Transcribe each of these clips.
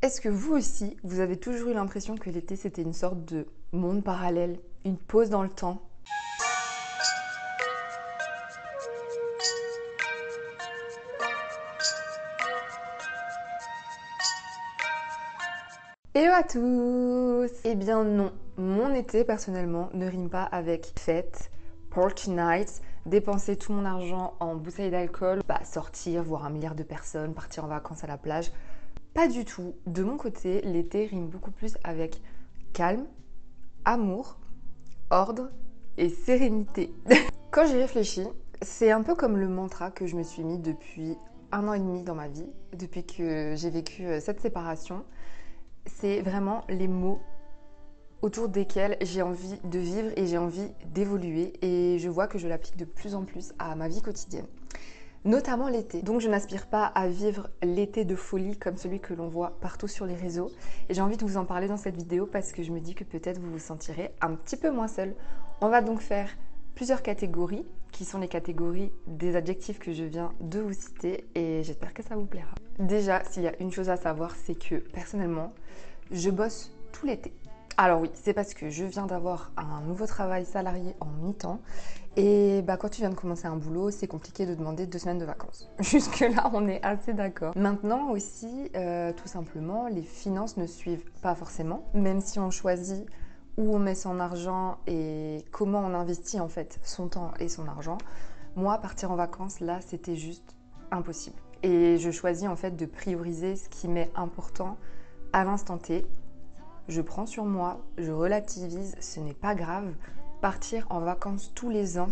Est-ce que vous aussi, vous avez toujours eu l'impression que l'été c'était une sorte de monde parallèle, une pause dans le temps? Hello à tous! Eh bien non, mon été personnellement ne rime pas avec fête, party nights, dépenser tout mon argent en bouteilles d'alcool, sortir, voir 1 milliard de personnes, partir en vacances à la plage. Pas du tout. De mon côté, l'été rime beaucoup plus avec calme, amour, ordre et sérénité. Quand j'y réfléchis, c'est un peu comme le mantra que je me suis mis depuis 1 an et demi dans ma vie, depuis que j'ai vécu cette séparation. C'est vraiment les mots autour desquels j'ai envie de vivre et j'ai envie d'évoluer, et je vois que je l'applique de plus en plus à ma vie quotidienne, notamment l'été. Donc je n'aspire pas à vivre l'été de folie comme celui que l'on voit partout sur les réseaux, et j'ai envie de vous en parler dans cette vidéo parce que je me dis que peut-être vous vous sentirez un petit peu moins seul. On va donc faire plusieurs catégories qui sont les catégories des adjectifs que je viens de vous citer, et j'espère que ça vous plaira. Déjà, s'il y a une chose à savoir, c'est que personnellement, je bosse tout l'été. Alors oui, c'est parce que je viens d'avoir un nouveau travail salarié en mi-temps, et quand tu viens de commencer un boulot, c'est compliqué de demander 2 semaines de vacances. Jusque-là, on est assez d'accord. Maintenant aussi, tout simplement, les finances ne suivent pas forcément, même si on choisit où on met son argent et comment on investit en fait son temps et son argent. Moi, partir en vacances, là, c'était juste impossible. Et je choisis en fait de prioriser ce qui m'est important à l'instant T. Je prends sur moi, je relativise, ce n'est pas grave. Partir en vacances tous les ans,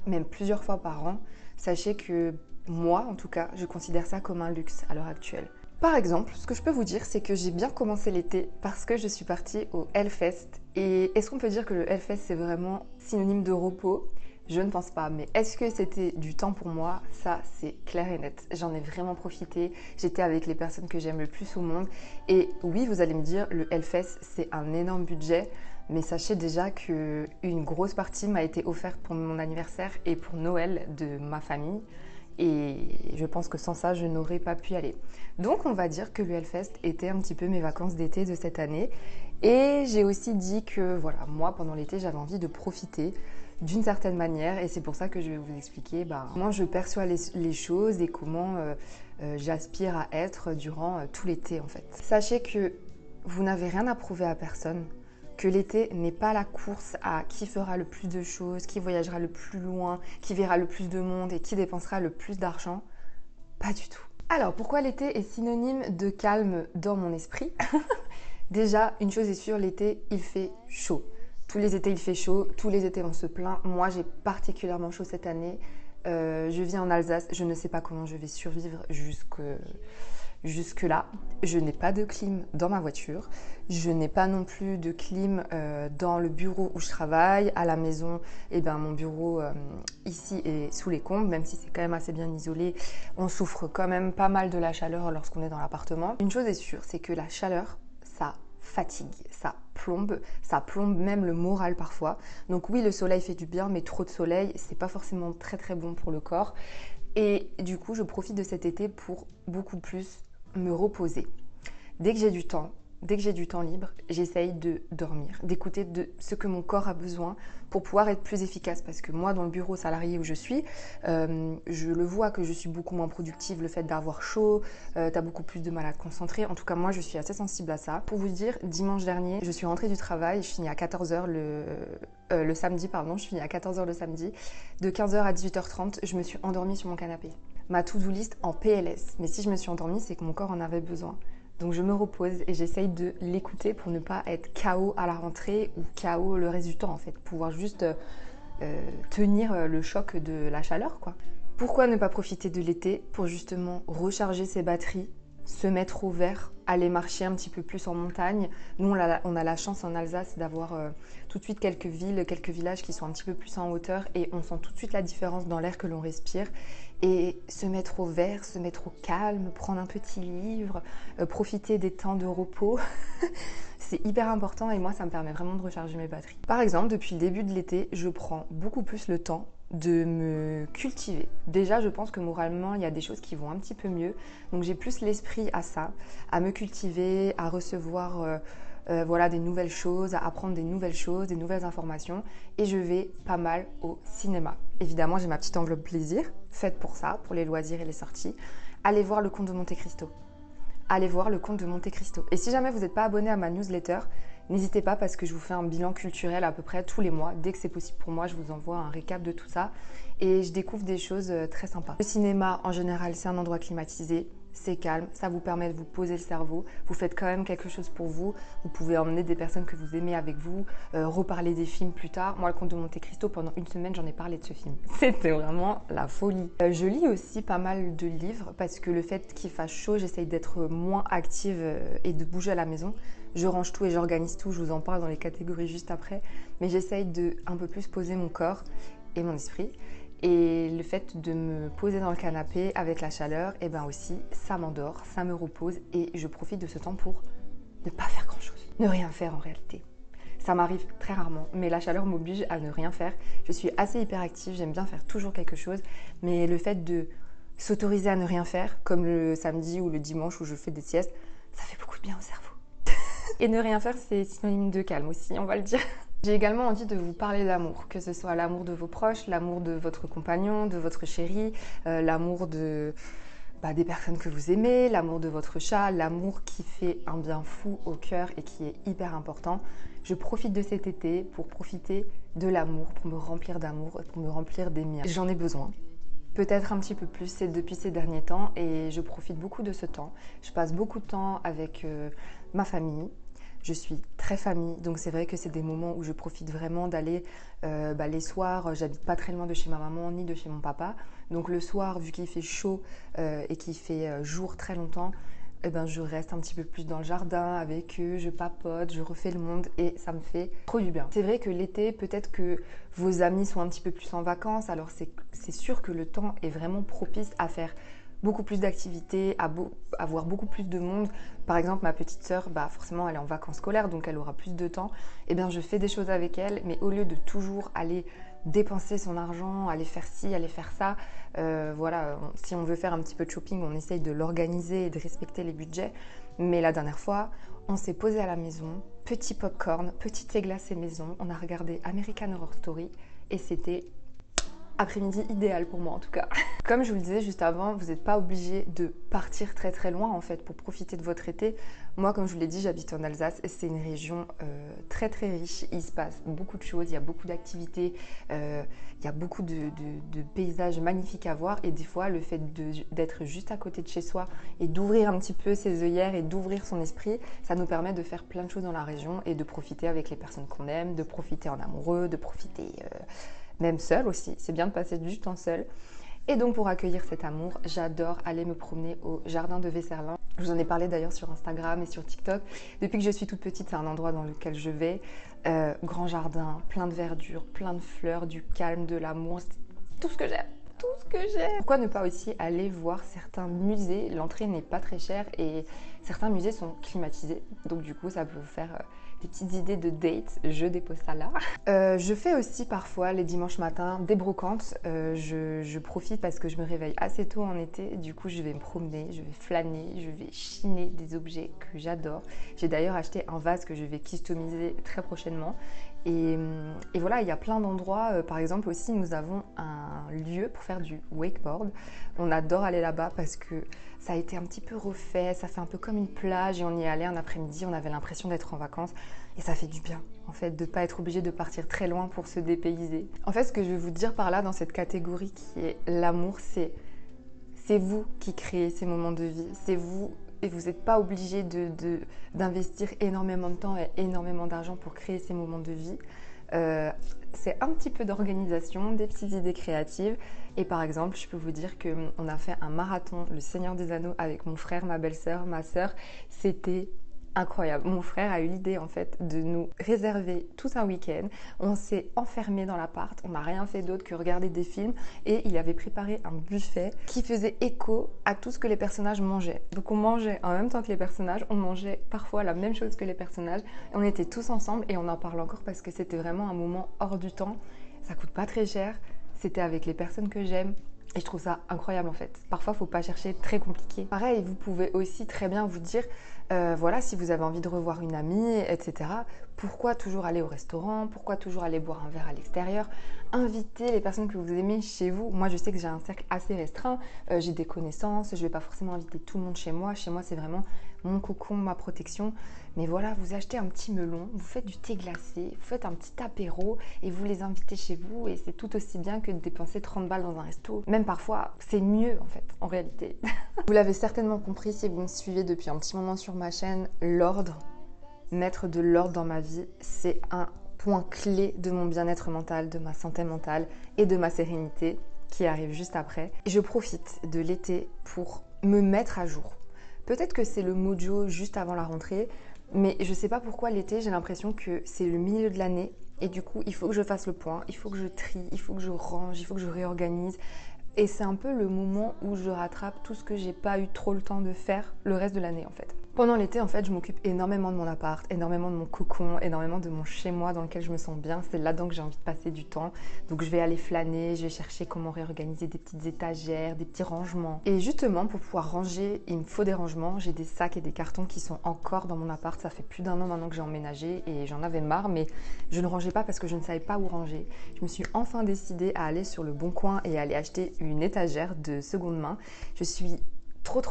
même plusieurs fois par an, sachez que moi, en tout cas, je considère ça comme un luxe à l'heure actuelle. Par exemple, ce que je peux vous dire, c'est que j'ai bien commencé l'été parce que je suis partie au Hellfest. Et est-ce qu'on peut dire que le Hellfest, c'est vraiment synonyme de repos? Je ne pense pas, mais est-ce que c'était du temps pour moi? Ça, c'est clair et net. J'en ai vraiment profité. J'étais avec les personnes que j'aime le plus au monde. Et oui, vous allez me dire, le Hellfest, c'est un énorme budget. Mais sachez déjà qu'une grosse partie m'a été offerte pour mon anniversaire et pour Noël de ma famille. Et je pense que sans ça, je n'aurais pas pu y aller. Donc on va dire que le Hellfest était un petit peu mes vacances d'été de cette année. Et j'ai aussi dit que voilà, moi pendant l'été, j'avais envie de profiter d'une certaine manière. Et c'est pour ça que je vais vous expliquer comment je perçois les choses et comment j'aspire à être durant tout l'été en fait. Sachez que vous n'avez rien à prouver à personne, que l'été n'est pas la course à qui fera le plus de choses, qui voyagera le plus loin, qui verra le plus de monde et qui dépensera le plus d'argent. Pas du tout. Alors, pourquoi l'été est synonyme de calme dans mon esprit? Déjà, une chose est sûre, l'été, il fait chaud. Tous les étés, il fait chaud. Tous les étés, on se plaint. Moi, j'ai particulièrement chaud cette année. Je vis en Alsace. Je ne sais pas comment je vais survivre jusque-là. Je n'ai pas de clim dans ma voiture. Je n'ai pas non plus de clim dans le bureau où je travaille. À la maison, mon bureau ici est sous les combles, même si c'est quand même assez bien isolé. On souffre quand même pas mal de la chaleur lorsqu'on est dans l'appartement. Une chose est sûre, c'est que la chaleur, ça fatigue, ça plombe même le moral parfois. Donc oui, le soleil fait du bien, mais trop de soleil, c'est pas forcément très très bon pour le corps. Et du coup, je profite de cet été pour beaucoup plus me reposer. Dès que j'ai du temps, dès que j'ai du temps libre, j'essaye de dormir, d'écouter de ce que mon corps a besoin pour pouvoir être plus efficace. Parce que moi, dans le bureau salarié où je suis, je le vois que je suis beaucoup moins productive. Le fait d'avoir chaud, t'as beaucoup plus de mal à te concentrer. En tout cas, moi, je suis assez sensible à ça. Pour vous dire, dimanche dernier, je suis rentrée du travail, je finis à 14h le samedi, pardon, je finis à 14h le samedi. De 15h à 18h30, je me suis endormie sur mon canapé. Ma to-do list en PLS. Mais si je me suis endormie, c'est que mon corps en avait besoin. Donc je me repose et j'essaye de l'écouter pour ne pas être KO à la rentrée ou KO le reste du temps en fait. Pouvoir juste tenir le choc de la chaleur quoi. Pourquoi ne pas profiter de l'été pour justement recharger ses batteries, se mettre au vert, aller marcher un petit peu plus en montagne. Nous, on a la chance en Alsace d'avoir tout de suite quelques villes, quelques villages qui sont un petit peu plus en hauteur et on sent tout de suite la différence dans l'air que l'on respire. Et se mettre au vert, se mettre au calme, prendre un petit livre, profiter des temps de repos, c'est hyper important et moi, ça me permet vraiment de recharger mes batteries. Par exemple, depuis le début de l'été, je prends beaucoup plus le temps de me cultiver. Déjà, je pense que moralement, il y a des choses qui vont un petit peu mieux. Donc j'ai plus l'esprit à ça, à me cultiver, à recevoir voilà, des nouvelles choses, à apprendre des nouvelles choses, des nouvelles informations. Et je vais pas mal au cinéma. Évidemment, j'ai ma petite enveloppe plaisir, faite pour ça, pour les loisirs et les sorties. Allez voir le Comte de Monte Cristo. Allez voir le Comte de Monte Cristo. Et si jamais vous n'êtes pas abonné à ma newsletter, n'hésitez pas parce que je vous fais un bilan culturel à peu près tous les mois. Dès que c'est possible pour moi, je vous envoie un récap de tout ça et je découvre des choses très sympas. Le cinéma, en général, c'est un endroit climatisé. C'est calme, ça vous permet de vous poser le cerveau, vous faites quand même quelque chose pour vous, vous pouvez emmener des personnes que vous aimez avec vous, reparler des films plus tard. Moi, le Comte de Monte Cristo, pendant une semaine, j'en ai parlé de ce film. C'était vraiment la folie. Je lis aussi pas mal de livres parce que le fait qu'il fasse chaud, j'essaye d'être moins active et de bouger à la maison. Je range tout et j'organise tout, je vous en parle dans les catégories juste après, mais j'essaye de un peu plus poser mon corps et mon esprit. Et le fait de me poser dans le canapé avec la chaleur, et ben aussi, ça m'endort, ça me repose et je profite de ce temps pour ne pas faire grand-chose. Ne rien faire en réalité. Ça m'arrive très rarement, mais la chaleur m'oblige à ne rien faire. Je suis assez hyperactive, j'aime bien faire toujours quelque chose, mais le fait de s'autoriser à ne rien faire, comme le samedi ou le dimanche où je fais des siestes, ça fait beaucoup de bien au cerveau. Et ne rien faire, c'est synonyme de calme aussi, on va le dire. J'ai également envie de vous parler d'amour, que ce soit l'amour de vos proches, l'amour de votre compagnon, de votre chéri, l'amour des personnes que vous aimez, l'amour de votre chat, l'amour qui fait un bien fou au cœur et qui est hyper important. Je profite de cet été pour profiter de l'amour, pour me remplir d'amour et pour me remplir des miens. J'en ai besoin. Peut-être un petit peu plus depuis ces derniers temps et je profite beaucoup de ce temps. Je passe beaucoup de temps avec ma famille. Je suis très famille, donc c'est vrai que c'est des moments où je profite vraiment d'aller les soirs. J'habite pas très loin de chez ma maman ni de chez mon papa. Donc le soir, vu qu'il fait chaud et qu'il fait jour très longtemps, je reste un petit peu plus dans le jardin avec eux, je papote, je refais le monde et ça me fait trop du bien. C'est vrai que l'été, peut-être que vos amis sont un petit peu plus en vacances, alors c'est sûr que le temps est vraiment propice à faire beaucoup plus d'activités, à voir beaucoup plus de monde. Par exemple, ma petite sœur, forcément, elle est en vacances scolaires, donc elle aura plus de temps. Eh bien, je fais des choses avec elle, mais au lieu de toujours aller dépenser son argent, aller faire ci, aller faire ça, si on veut faire un petit peu de shopping, on essaye de l'organiser et de respecter les budgets. Mais la dernière fois, on s'est posé à la maison, petit popcorn, petit thé glacé maison, on a regardé American Horror Story et c'était après-midi idéal pour moi en tout cas. Comme je vous le disais juste avant, vous n'êtes pas obligé de partir très très loin en fait pour profiter de votre été. Moi, comme je vous l'ai dit, j'habite en Alsace et c'est une région très très riche. Il se passe beaucoup de choses, il y a beaucoup d'activités, il y a beaucoup de paysages magnifiques à voir et des fois le fait d'être juste à côté de chez soi et d'ouvrir un petit peu ses œillères et d'ouvrir son esprit, ça nous permet de faire plein de choses dans la région et de profiter avec les personnes qu'on aime, de profiter en amoureux, de profiter même seul aussi. C'est bien de passer du temps seul. Et donc pour accueillir cet amour, j'adore aller me promener au jardin de Vesserlin. Je vous en ai parlé d'ailleurs sur Instagram et sur TikTok. Depuis que je suis toute petite, c'est un endroit dans lequel je vais. Grand jardin, plein de verdure, plein de fleurs, du calme, de l'amour. C'est tout ce que j'aime. Tout ce que j'aime. Pourquoi ne pas aussi aller voir certains musées? L'entrée n'est pas très chère et certains musées sont climatisés. Donc du coup, ça peut vous faire des petites idées de dates. Je dépose ça là. Je fais aussi parfois les dimanches matins des brocantes. Je profite parce que je me réveille assez tôt en été. Du coup, je vais me promener, je vais flâner, je vais chiner des objets que j'adore. J'ai d'ailleurs acheté un vase que je vais customiser très prochainement. Et voilà, il y a plein d'endroits. Par exemple aussi, nous avons un lieu pour faire du wakeboard. On adore aller là-bas parce que ça a été un petit peu refait. Ça fait un peu comme une plage et on y est allé un après-midi. On avait l'impression d'être en vacances et ça fait du bien en fait de ne pas être obligé de partir très loin pour se dépayser. En fait, ce que je vais vous dire par là dans cette catégorie qui est l'amour, c'est vous qui créez ces moments de vie. C'est vous. Et vous n'êtes pas obligé d'investir énormément de temps et énormément d'argent pour créer ces moments de vie. C'est un petit peu d'organisation, des petites idées créatives. Et par exemple, je peux vous dire qu'on a fait un marathon, le Seigneur des Anneaux, avec mon frère, ma belle-sœur, ma sœur. C'était incroyable. Mon frère a eu l'idée en fait de nous réserver tout un week-end. On s'est enfermé dans l'appart, on n'a rien fait d'autre que regarder des films et il avait préparé un buffet qui faisait écho à tout ce que les personnages mangeaient. Donc on mangeait en même temps que les personnages, on mangeait parfois la même chose que les personnages. On était tous ensemble et on en parle encore parce que c'était vraiment un moment hors du temps. Ça coûte pas très cher. c'était avec les personnes que j'aime. Et je trouve ça incroyable en fait. Parfois, il ne faut pas chercher très compliqué. Pareil, vous pouvez aussi très bien vous dire, voilà, si vous avez envie de revoir une amie, etc., pourquoi toujours aller au restaurant? Pourquoi toujours aller boire un verre à l'extérieur? Invitez les personnes que vous aimez chez vous. Moi, je sais que j'ai un cercle assez restreint. J'ai des connaissances. Je ne vais pas forcément inviter tout le monde chez moi. Chez moi, c'est vraiment mon cocon, ma protection. Mais voilà, vous achetez un petit melon, vous faites du thé glacé, vous faites un petit apéro et vous les invitez chez vous et c'est tout aussi bien que de dépenser 30 balles dans un resto. Même parfois, c'est mieux en fait, en réalité. Vous l'avez certainement compris si vous me suivez depuis un petit moment sur ma chaîne, l'ordre, mettre de l'ordre dans ma vie, c'est un point clé de mon bien-être mental, de ma santé mentale et de ma sérénité qui arrive juste après. Je profite de l'été pour me mettre à jour. Peut-être que c'est le mojo juste avant la rentrée, mais je sais pas pourquoi l'été, j'ai l'impression que c'est le milieu de l'année et du coup, il faut que je fasse le point, il faut que je trie, il faut que je range, il faut que je réorganise. Et c'est un peu le moment où je rattrape tout ce que j'ai pas eu trop le temps de faire le reste de l'année en fait. Pendant l'été, en fait, je m'occupe énormément de mon appart, énormément de mon cocon, énormément de mon chez-moi dans lequel je me sens bien. C'est là-dedans que j'ai envie de passer du temps. Donc je vais aller flâner, je vais chercher comment réorganiser des petites étagères, des petits rangements. Et justement, pour pouvoir ranger, il me faut des rangements. J'ai des sacs et des cartons qui sont encore dans mon appart. Ça fait plus d'1 an maintenant que j'ai emménagé et j'en avais marre, mais je ne rangeais pas parce que je ne savais pas où ranger. Je me suis enfin décidée à aller sur le Bon Coin et à aller acheter une étagère de seconde main. Je suis trop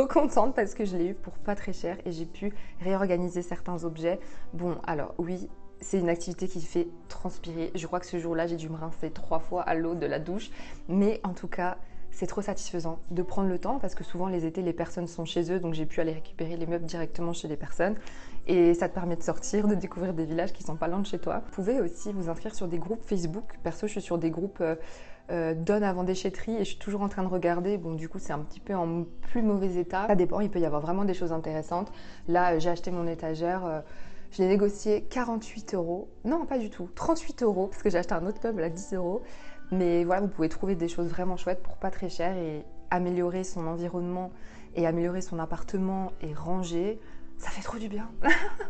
contente parce que je l'ai eu pour pas très cher et j'ai pu réorganiser certains objets. Bon, alors oui, c'est une activité qui fait transpirer. Je crois que ce jour-là, j'ai dû me rincer 3 fois à l'eau de la douche. Mais en tout cas, c'est trop satisfaisant de prendre le temps parce que souvent les étés, les personnes sont chez eux. Donc j'ai pu aller récupérer les meubles directement chez les personnes. Et ça te permet de sortir, de découvrir des villages qui sont pas loin de chez toi. Vous pouvez aussi vous inscrire sur des groupes Facebook. Perso, je suis sur des groupes donne avant déchetterie et je suis toujours en train de regarder. Bon, du coup, c'est un petit peu en plus mauvais état. Ça dépend, il peut y avoir vraiment des choses intéressantes. Là, j'ai acheté mon étagère. Je l'ai négocié 48 €. Non, pas du tout. 38 € parce que j'ai acheté un autre meuble à 10 €. Mais voilà, vous pouvez trouver des choses vraiment chouettes pour pas très cher et améliorer son environnement et améliorer son appartement et ranger. Ça fait trop du bien.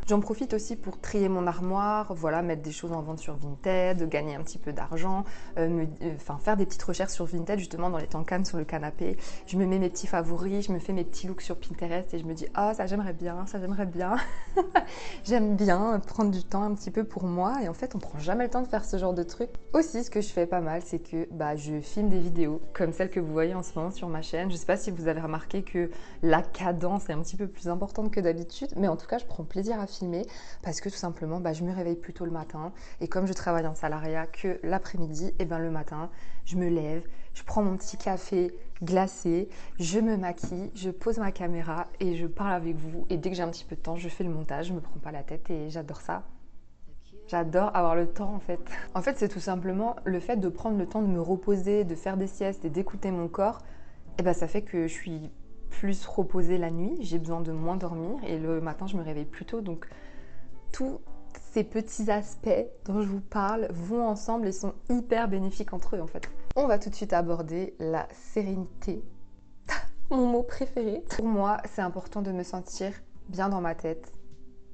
J'en profite aussi pour trier mon armoire, voilà, mettre des choses en vente sur Vinted, gagner un petit peu d'argent, faire des petites recherches sur Vinted justement dans les temps calmes sur le canapé. Je me mets mes petits favoris, je me fais mes petits looks sur Pinterest et je me dis ah ça j'aimerais bien, ça j'aimerais bien. J'aime bien prendre du temps un petit peu pour moi et en fait on prend jamais le temps de faire ce genre de trucs. Aussi ce que je fais pas mal c'est que je filme des vidéos comme celle que vous voyez en ce moment sur ma chaîne. Je sais pas si vous avez remarqué que la cadence est un petit peu plus importante que d'habitude. Mais en tout cas, je prends plaisir à filmer parce que tout simplement, je me réveille plus tôt le matin. Et comme je travaille en salariat que l'après-midi, et le matin, je me lève, je prends mon petit café glacé, je me maquille, je pose ma caméra et je parle avec vous. Et dès que j'ai un petit peu de temps, je fais le montage, je me prends pas la tête et j'adore ça. J'adore avoir le temps en fait. En fait, c'est tout simplement le fait de prendre le temps de me reposer, de faire des siestes et d'écouter mon corps. Ça fait que je suis plus reposée la nuit, j'ai besoin de moins dormir et le matin je me réveille plus tôt. Donc tous ces petits aspects dont je vous parle vont ensemble et sont hyper bénéfiques entre eux en fait. On va tout de suite aborder la sérénité, mon mot préféré. Pour moi, c'est important de me sentir bien dans ma tête,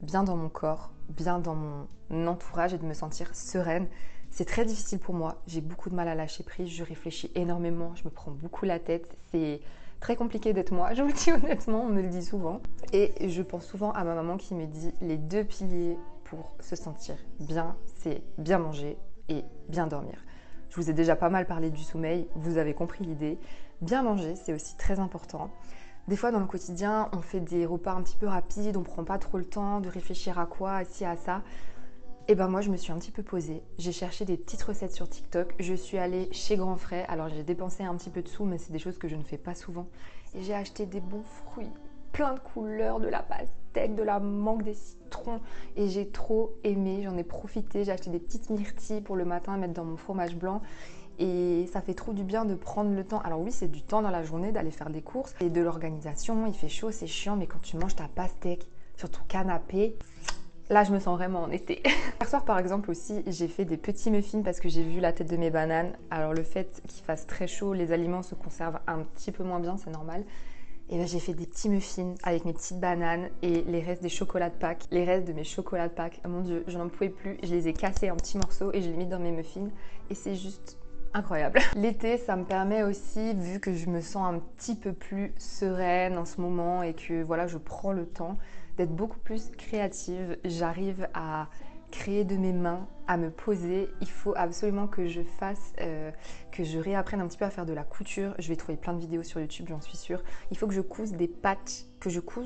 bien dans mon corps, bien dans mon entourage et de me sentir sereine. C'est très difficile pour moi, j'ai beaucoup de mal à lâcher prise, je réfléchis énormément, je me prends beaucoup la tête, c'est très compliqué d'être moi, je vous le dis honnêtement, on me le dit souvent. Et je pense souvent à ma maman qui me dit les 2 piliers pour se sentir bien, c'est bien manger et bien dormir. Je vous ai déjà pas mal parlé du sommeil, vous avez compris l'idée. Bien manger, c'est aussi très important. Des fois dans le quotidien, on fait des repas un petit peu rapides, on prend pas trop le temps de réfléchir à quoi, à ci, à ça. Et moi je me suis un petit peu posée, j'ai cherché des petites recettes sur TikTok, je suis allée chez Grand Frais, alors j'ai dépensé un petit peu de sous mais c'est des choses que je ne fais pas souvent. Et j'ai acheté des bons fruits, plein de couleurs, de la pastèque, de la mangue, des citrons et j'ai trop aimé, j'en ai profité, j'ai acheté des petites myrtilles pour le matin à mettre dans mon fromage blanc. Et ça fait trop du bien de prendre le temps. Alors oui, c'est du temps dans la journée d'aller faire des courses et de l'organisation, il fait chaud, c'est chiant, mais quand tu manges ta pastèque sur ton canapé, là, je me sens vraiment en été. Hier soir, par exemple, aussi, j'ai fait des petits muffins parce que j'ai vu la tête de mes bananes. Alors, le fait qu'il fasse très chaud, les aliments se conservent un petit peu moins bien, c'est normal. Et j'ai fait des petits muffins avec mes petites bananes et les restes des chocolats de Pâques. Les restes de mes chocolats de Pâques. Oh mon Dieu, je n'en pouvais plus. Je les ai cassés en petits morceaux et je les ai mis dans mes muffins. Et c'est juste incroyable. L'été, ça me permet aussi, vu que je me sens un petit peu plus sereine en ce moment et que voilà, je prends le temps d'être beaucoup plus créative, j'arrive à créer de mes mains, à me poser. Il faut absolument que je fasse, que je réapprenne un petit peu à faire de la couture. Je vais trouver plein de vidéos sur YouTube, j'en suis sûre. Il faut que je couse des patchs, que je couds.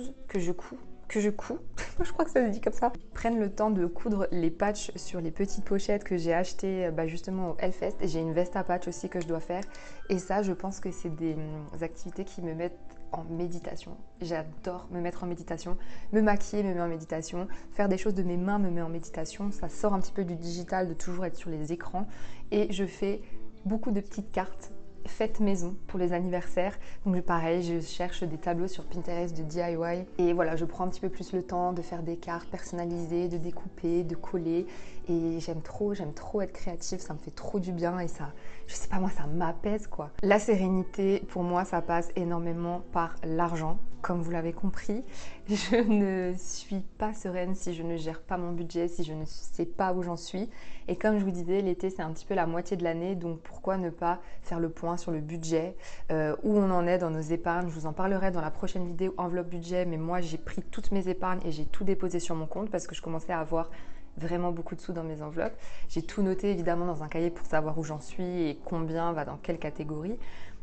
Je crois que ça se dit comme ça. Prenne le temps de coudre les patchs sur les petites pochettes que j'ai achetées justement au Hellfest. Et j'ai une veste à patch aussi que je dois faire. Et ça, je pense que c'est des activités qui me mettent en méditation. J'adore me mettre en méditation. Me maquiller me met en méditation. Faire des choses de mes mains me met en méditation. Ça sort un petit peu du digital, de toujours être sur les écrans. Et je fais beaucoup de petites cartes faites maison pour les anniversaires. Donc pareil, je cherche des tableaux sur Pinterest de DIY et voilà, je prends un petit peu plus le temps de faire des cartes personnalisées, de découper, de coller et j'aime trop être créative, ça me fait trop du bien et ça, je sais pas moi, ça m'apaise quoi. La sérénité, pour moi, ça passe énormément par l'argent. Comme vous l'avez compris, je ne suis pas sereine si je ne gère pas mon budget, si je ne sais pas où j'en suis. Et comme je vous disais, l'été c'est un petit peu la moitié de l'année, donc pourquoi ne pas faire le point sur le budget, où on en est dans nos épargnes. Je vous en parlerai dans la prochaine vidéo enveloppe budget, mais moi j'ai pris toutes mes épargnes et j'ai tout déposé sur mon compte parce que je commençais à avoir vraiment beaucoup de sous dans mes enveloppes. J'ai tout noté évidemment dans un cahier pour savoir où j'en suis et combien va dans quelle catégorie.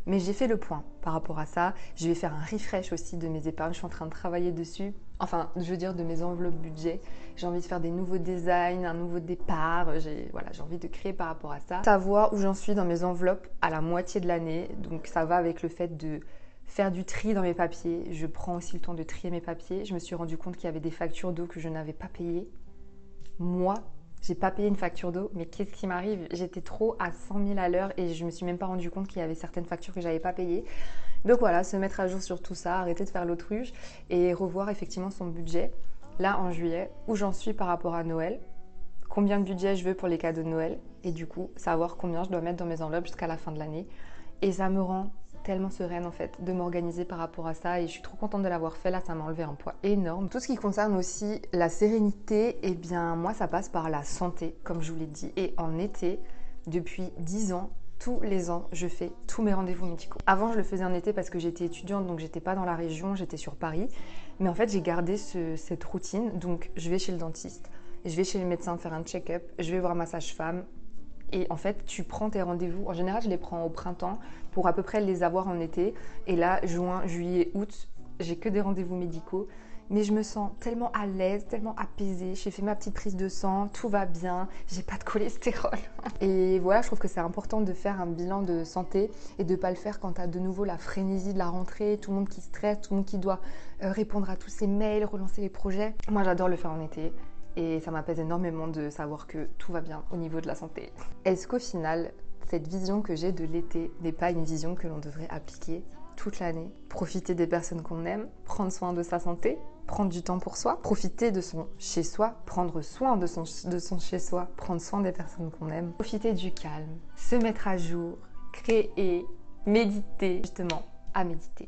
Mais j'ai fait le point par rapport à ça. Je vais faire un refresh aussi de mes épargnes. Je suis en train de travailler dessus. Enfin, je veux dire de mes enveloppes budget. J'ai envie de faire des nouveaux designs, un nouveau départ. J'ai envie de créer par rapport à ça. Savoir où j'en suis dans mes enveloppes à la moitié de l'année. Donc ça va avec le fait de faire du tri dans mes papiers. Je prends aussi le temps de trier mes papiers. Je me suis rendu compte qu'il y avait des factures d'eau que je n'avais pas payées. Moi, j'ai pas payé une facture d'eau, mais qu'est-ce qui m'arrive? J'étais trop à 100 000 à l'heure et je me suis même pas rendu compte qu'il y avait certaines factures que j'avais pas payées. Donc voilà, se mettre à jour sur tout ça, arrêter de faire l'autruche et revoir effectivement son budget. Là, en juillet, où j'en suis par rapport à Noël, combien de budget je veux pour les cadeaux de Noël et du coup, savoir combien je dois mettre dans mes enveloppes jusqu'à la fin de l'année. Et ça me rend tellement sereine en fait de m'organiser par rapport à ça et je suis trop contente de l'avoir fait. Là, ça m'a enlevé un poids énorme. Tout ce qui concerne aussi la sérénité, eh bien moi ça passe par la santé comme je vous l'ai dit, et en été depuis 10 ans, tous les ans, je fais tous mes rendez-vous médicaux. Avant, je le faisais en été parce que j'étais étudiante, donc j'étais pas dans la région, j'étais sur Paris. Mais en fait, j'ai gardé cette routine. Donc, je vais chez le dentiste, je vais chez le médecin faire un check-up, je vais voir ma sage-femme. Et en fait, tu prends tes rendez-vous. En général, je les prends au printemps pour à peu près les avoir en été. Et là, juin, juillet, août, j'ai que des rendez-vous médicaux. Mais je me sens tellement à l'aise, tellement apaisée. J'ai fait ma petite prise de sang, tout va bien, j'ai pas de cholestérol. Et voilà, je trouve que c'est important de faire un bilan de santé et de pas le faire quand tu as de nouveau la frénésie de la rentrée, tout le monde qui stresse, tout le monde qui doit répondre à tous ces mails, relancer les projets. Moi, j'adore le faire en été. Et ça m'apaise énormément de savoir que tout va bien au niveau de la santé. Est-ce qu'au final, cette vision que j'ai de l'été n'est pas une vision que l'on devrait appliquer toute l'année? Profiter des personnes qu'on aime, prendre soin de sa santé, prendre du temps pour soi, profiter de son chez-soi, prendre soin de son chez-soi, prendre soin des personnes qu'on aime, profiter du calme, se mettre à jour, créer, méditer, justement, à méditer.